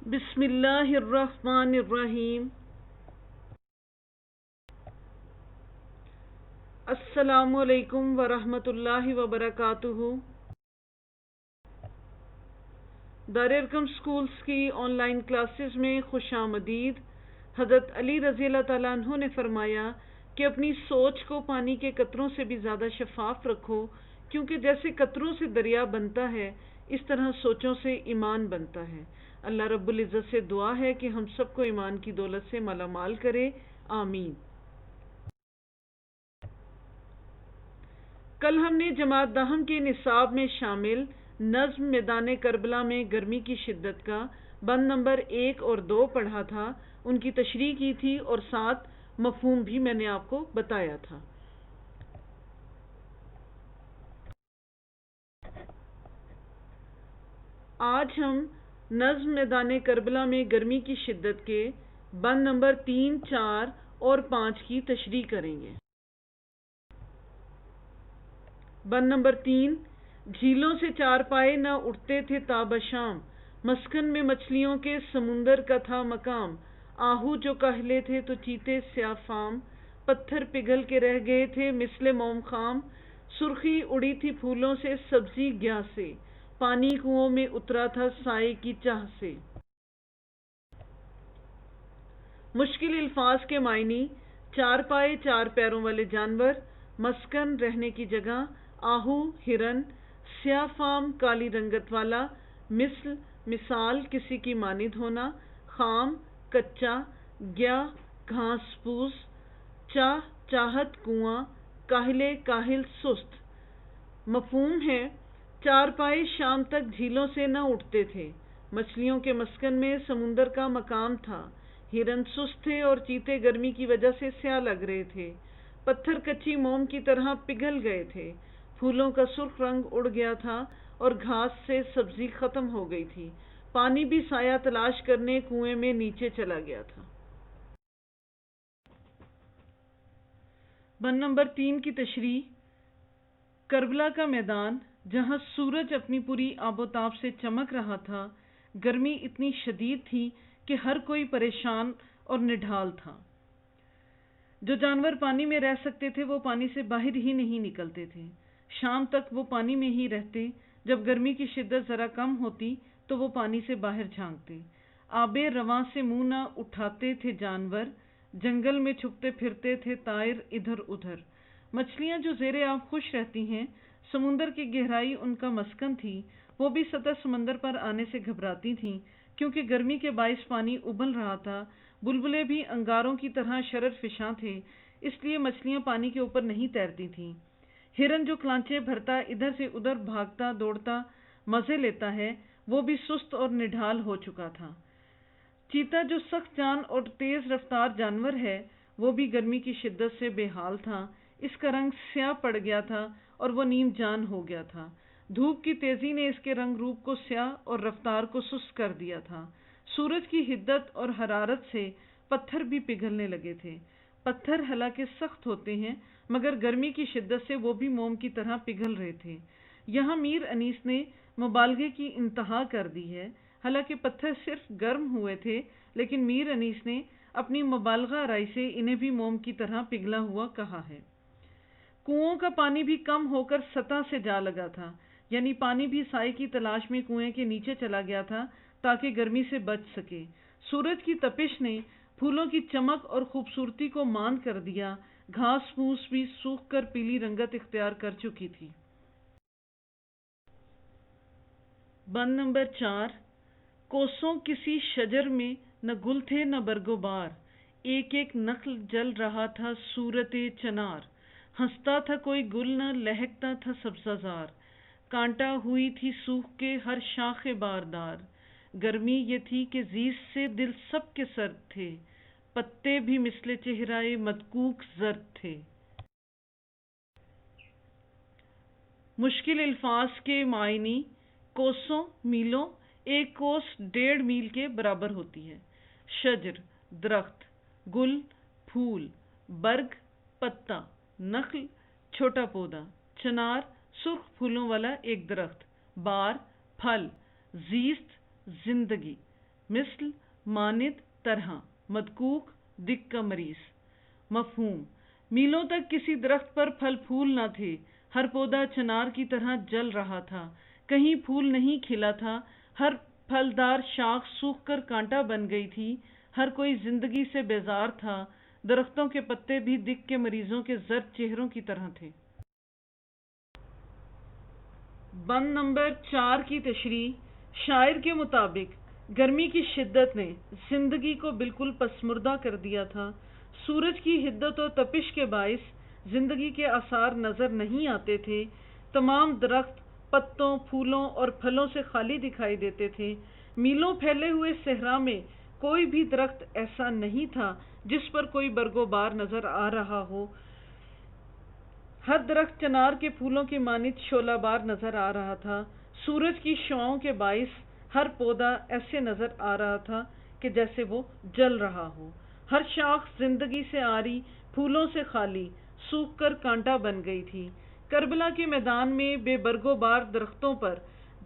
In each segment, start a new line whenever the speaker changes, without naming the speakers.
بسم اللہ الرحمن الرحیم۔ السلام علیکم ورحمۃ اللہ وبرکاتہ۔ دار ارقم سکولز کی آن لائن کلاسز میں خوش آمدید۔ حضرت علی رضی اللہ تعالیٰ عنہ نے فرمایا کہ اپنی سوچ کو پانی کے قطروں سے بھی زیادہ شفاف رکھو، کیونکہ جیسے قطروں سے دریا بنتا ہے اس طرح سوچوں سے ایمان بنتا ہے۔ اللہ رب العزت سے دعا ہے کہ ہم سب کو ایمان کی دولت سے مالا مال کرے، آمین۔ کل ہم نے جماعت دہم کے نصاب میں شامل نظم میدان کربلا میں گرمی کی شدت کا بند نمبر 1 اور 2 پڑھا تھا، ان کی تشریح کی تھی اور ساتھ مفہوم بھی میں نے آپ کو بتایا تھا۔ آج ہم نظم میدان کربلا میں گرمی کی شدت کے بند نمبر 3، 4 اور 5 کی تشریح کریں گے۔ بند نمبر 3، جھیلوں سے چار پائے نہ اٹھتے تھے تا بشام، مسکن میں مچھلیوں کے سمندر کا تھا مقام، آہو جو کاہلے تھے تو چیتے سیاہ فام، پتھر پگھل کے رہ گئے تھے مثل موم خام، سرخی اڑی تھی پھولوں سے سبزی گیا سے، پانی کنووں میں اترا تھا سائے کی چاہ سے۔ مشکل الفاظ کے معنی: چار پائے چار پیروں والے جانور، مسکن رہنے کی جگہ، آہو ہرن، سیاہ فام کالی رنگت والا، مثل مثال کسی کی مانند ہونا، خام کچا، گیا گھاس پھوس، چاہ چاہت کنواں، کاہلے کاہل سست۔ مفہوم ہے: چار پائے شام تک جھیلوں سے نہ اٹھتے تھے، مچھلیوں کے مسکن میں سمندر کا مقام تھا، ہرن سست تھے اور چیتے گرمی کی وجہ سے سیاہ لگ رہے تھے، پتھر کچی موم کی طرح پگھل گئے تھے، پھولوں کا سرخ رنگ اڑ گیا تھا اور گھاس سے سبزی ختم ہو گئی تھی، پانی بھی سایہ تلاش کرنے کنویں میں نیچے چلا گیا تھا۔ بند نمبر 3 کی تشریح: کربلا کا میدان جہاں سورج اپنی پوری آب و تاب سے چمک رہا تھا، گرمی اتنی شدید تھی کہ ہر کوئی پریشان اور نڈھال تھا۔ جو جانور پانی میں رہ سکتے تھے وہ پانی سے باہر ہی نہیں نکلتے تھے، شام تک وہ پانی میں ہی رہتے، جب گرمی کی شدت ذرا کم ہوتی تو وہ پانی سے باہر جھانکتے، آب رواں سے منہ نہ اٹھاتے تھے جانور، جنگل میں چھپتے پھرتے تھے طائر ادھر ادھر۔ مچھلیاں جو زیر آب خوش رہتی ہیں، سمندر کی گہرائی ان کا مسکن تھی، وہ بھی سطح سمندر پر آنے سے گھبراتی تھیں، کیونکہ گرمی کے باعث پانی ابل رہا تھا، بلبلے بھی انگاروں کی طرح شرر فشاں تھے، اس لیے مچھلیاں پانی کے اوپر نہیں تیرتی تھیں۔ ہرن جو کلانچے بھرتا ادھر سے ادھر بھاگتا دوڑتا مزے لیتا ہے، وہ بھی سست اور نڈھال ہو چکا تھا۔ چیتا جو سخت جان اور تیز رفتار جانور ہے، وہ بھی گرمی کی شدت سے بے حال تھا، اس کا رنگ سیاہ پڑ گیا تھا اور وہ نیم جان ہو گیا تھا، دھوپ کی تیزی نے اس کے رنگ روپ کو سیاہ اور رفتار کو سست کر دیا تھا۔ سورج کی حدت اور حرارت سے پتھر بھی پگھلنے لگے تھے، پتھر حالانکہ سخت ہوتے ہیں مگر گرمی کی شدت سے وہ بھی موم کی طرح پگھل رہے تھے۔ یہاں میر انیس نے مبالغے کی انتہا کر دی ہے، حالانکہ پتھر صرف گرم ہوئے تھے لیکن میر انیس نے اپنی مبالغہ آرائی سے انہیں بھی موم کی طرح پگھلا ہوا کہا ہے۔ کنوؤں کا پانی بھی کم ہو کر سطح سے جا لگا تھا، یعنی پانی بھی سائے کی تلاش میں کنویں کے نیچے چلا گیا تھا تاکہ گرمی سے بچ سکے۔ سورج کی تپش نے پھولوں کی چمک اور خوبصورتی کو ماند کر دیا، گھاس پھوس بھی سوکھ کر پیلی رنگت اختیار کر چکی تھی۔ بند نمبر 4، کوسوں کسی شجر میں نہ گل تھے نہ برگ و بار، ایک ایک نخل جل رہا تھا صورت چنار، ہنستا تھا کوئی گل نہ لہکتا تھا سبزہ زار، کانٹا ہوئی تھی سوکھ کے ہر شاخ باردار، گرمی یہ تھی کہ زیست سے دل سب کے سرد تھے، پتے بھی مثل چہرائے مدکوک زرد تھے۔ مشکل الفاظ کے معنی: کوسوں میلوں، ایک کوس 1.5 میل کے برابر ہوتی ہے۔ شجر درخت، گل پھول، برگ پتا، نخل چھوٹا پودا، چنار سرخ پھولوں والا ایک درخت، بار پھل، زیست زندگی۔ مثل مانند طرح، مدکوک دک کا مریض۔ مفہوم: میلوں تک کسی درخت پر پھل پھول نہ تھے، ہر پودا چنار کی طرح جل رہا تھا، کہیں پھول نہیں کھلا تھا، ہر پھلدار شاخ سوکھ کر کانٹا بن گئی تھی، ہر کوئی زندگی سے بیزار تھا، درختوں کے پتے بھی دک کے مریضوں کے زرد چہروں کی طرح تھے۔ بند نمبر 4 کی تشریح: شاعر کے مطابق گرمی کی شدت نے زندگی کو بالکل پسماندہ کر دیا تھا۔ سورج کی حدت و تپش کے باعث زندگی کے آثار نظر نہیں آتے تھے۔ تمام درخت پتوں، پھولوں اور پھلوں سے خالی دکھائی دیتے تھے۔ میلوں پھیلے ہوئے صحرا میں کوئی بھی درخت ایسا نہیں تھا جس پر کوئی برگ و بار نظر آ رہا ہو۔ ہر درخت چنار کے پھولوں کی مانند شعلہ بار نظر آ رہا تھا۔ سورج کی شعاعوں کے باعث ہر پودا ایسے نظر آ رہا تھا کہ جیسے وہ جل رہا ہو۔ ہر شاخ زندگی سے عاری، پھولوں سے خالی، سوکھ کر کانٹا بن گئی تھی۔ کربلا کے میدان میں بے برگ و بار درختوں پر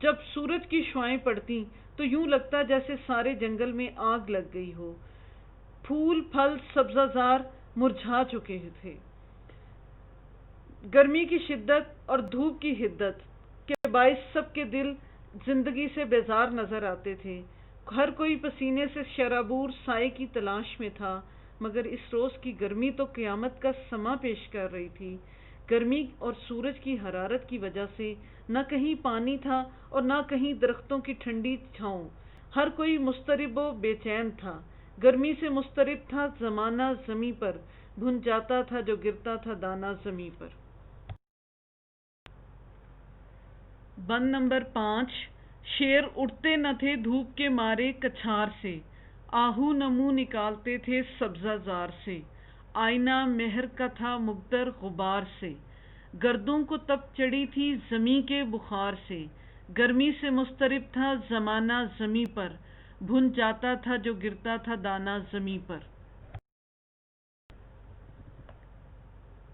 جب سورج کی شعاعیں پڑتی تو یوں لگتا جیسے سارے جنگل میں آگ لگ گئی ہو۔ پھول پھل سبزہ زار مرجھا چکے تھے۔ گرمی کی شدت اور دھوپ کی حدت کے باعث سب کے دل زندگی سے بیزار نظر آتے تھے۔ ہر کوئی پسینے سے شرابور سائے کی تلاش میں تھا، مگر اس روز کی گرمی تو قیامت کا سماں پیش کر رہی تھی۔ گرمی اور سورج کی حرارت کی وجہ سے نہ کہیں پانی تھا اور نہ کہیں درختوں کی ٹھنڈی چھاؤں۔ ہر کوئی مضطرب و بے چین تھا۔ گرمی سے مضطرب تھا زمانہ زمیں پر، بھن جاتا تھا جو گرتا تھا دانہ زمیں پر۔ بند نمبر 5: شیر اٹھتے نہ تھے دھوپ کے مارے کچھار سے، آہو نہ منہ نکالتے تھے سبزہ زار سے، آئینہ مہر کا تھا مقدر غبار سے، گردوں کو تپ چڑھی تھی زمیں کے بخار سے، گرمی سے مضطرب تھا زمانہ زمیں پر، بھن جاتا تھا جو گرتا تھا دانہ زمیں پر۔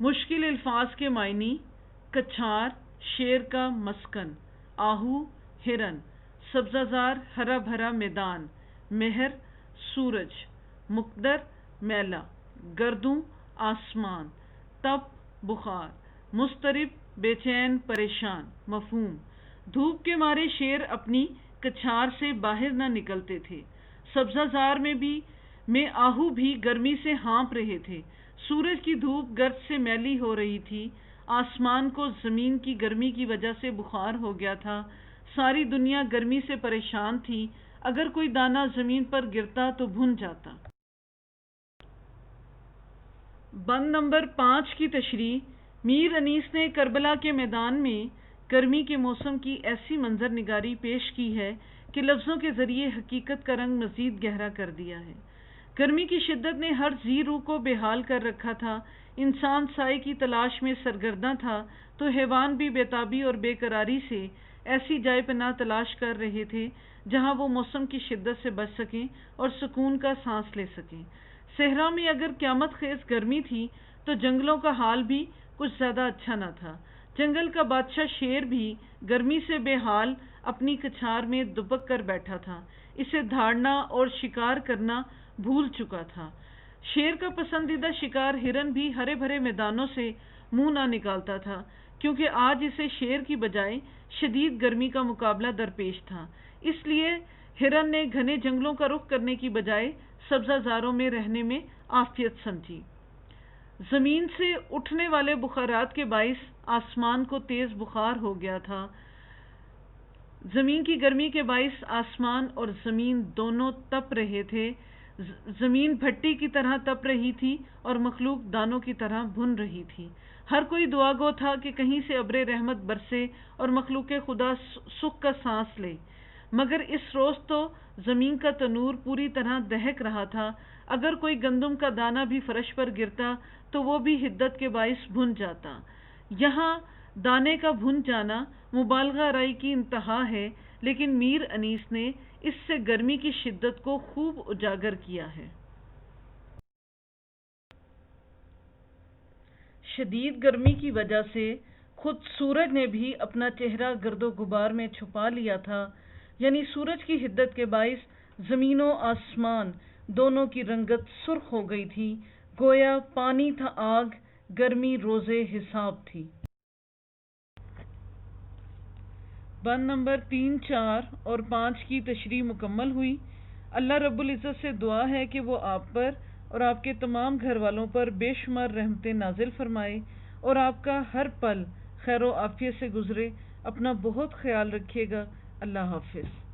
مشکل الفاظ کے معنی: کچھار شیر کا مسکن، آہو ہرن، سبزہ زار ہرا بھرا میدان، مہر سورج، مقدر میلہ، گردوں آسمان، تپ بخار، مضطرب بے چین پریشان۔ مفہوم: دھوپ کے مارے شیر اپنی کچھار سے باہر نہ نکلتے تھے۔ سبزہ زار میں آہو بھی گرمی سے ہانپ رہے تھے۔ سورج کی دھوپ گرد سے میلی ہو رہی تھی۔ آسمان کو زمین کی گرمی کی وجہ سے بخار ہو گیا تھا۔ ساری دنیا گرمی سے پریشان تھی۔ اگر کوئی دانہ زمین پر گرتا تو بھن جاتا۔ بند نمبر 5 کی تشریح: میر انیس نے کربلا کے میدان میں گرمی کے موسم کی ایسی منظر نگاری پیش کی ہے کہ لفظوں کے ذریعے حقیقت کا رنگ مزید گہرا کر دیا ہے۔ گرمی کی شدت نے ہر ذی روح کو بے حال کر رکھا تھا۔ انسان سائے کی تلاش میں سرگرداں تھا تو حیوان بھی بے تابی اور بے قراری سے ایسی جائے پناہ تلاش کر رہے تھے جہاں وہ موسم کی شدت سے بچ سکیں اور سکون کا سانس لے سکیں۔ صحرا میں اگر قیامت خیز گرمی تھی تو جنگلوں کا حال بھی کچھ زیادہ اچھا نہ تھا۔ جنگل کا بادشاہ شیر بھی گرمی سے بے حال اپنی کچھار میں دبک کر بیٹھا تھا۔ اسے دھاڑنا اور شکار کرنا بھول چکا تھا۔ شیر کا پسندیدہ شکار ہرن بھی ہرے بھرے میدانوں سے منہ نہ نکالتا تھا، کیونکہ آج اسے شیر کی بجائے شدید گرمی کا مقابلہ درپیش تھا۔ اس لیے ہرن نے گھنے جنگلوں کا رخ کرنے کی بجائے سبزہ زاروں میں رہنے میں عافیت سمجھی۔ زمین سے اٹھنے والے بخارات کے باعث آسمان کو تیز بخار ہو گیا تھا۔ زمین کی گرمی کے باعث آسمان اور زمین دونوں تپ رہے تھے۔ زمین بھٹی کی طرح تپ رہی تھی اور مخلوق دانوں کی طرح بھن رہی تھی۔ ہر کوئی دعا گو تھا کہ کہیں سے ابر رحمت برسے اور مخلوق خدا سکھ کا سانس لے، مگر اس روز تو زمین کا تنور پوری طرح دہک رہا تھا۔ اگر کوئی گندم کا دانہ بھی فرش پر گرتا تو وہ بھی حدت کے باعث بھن جاتا۔ یہاں دانے کا بھن جانا مبالغہ آرائی کی انتہا ہے، لیکن میر انیس نے اس سے گرمی کی شدت کو خوب اجاگر کیا ہے۔ شدید گرمی کی وجہ سے خود سورج نے بھی اپنا چہرہ گرد و غبار میں چھپا لیا تھا، یعنی سورج کی حدت کے باعث زمین و آسمان دونوں کی رنگت سرخ ہو گئی تھی، گویا پانی تھا آگ، گرمی روز حساب تھی۔ بند نمبر 3، 4 اور 5 کی تشریح مکمل ہوئی۔ اللہ رب العزت سے دعا ہے کہ وہ آپ پر اور آپ کے تمام گھر والوں پر بے شمار رحمتیں نازل فرمائے اور آپ کا ہر پل خیر و عافیت سے گزرے۔ اپنا بہت خیال رکھیے گا۔ اللہ حافظ۔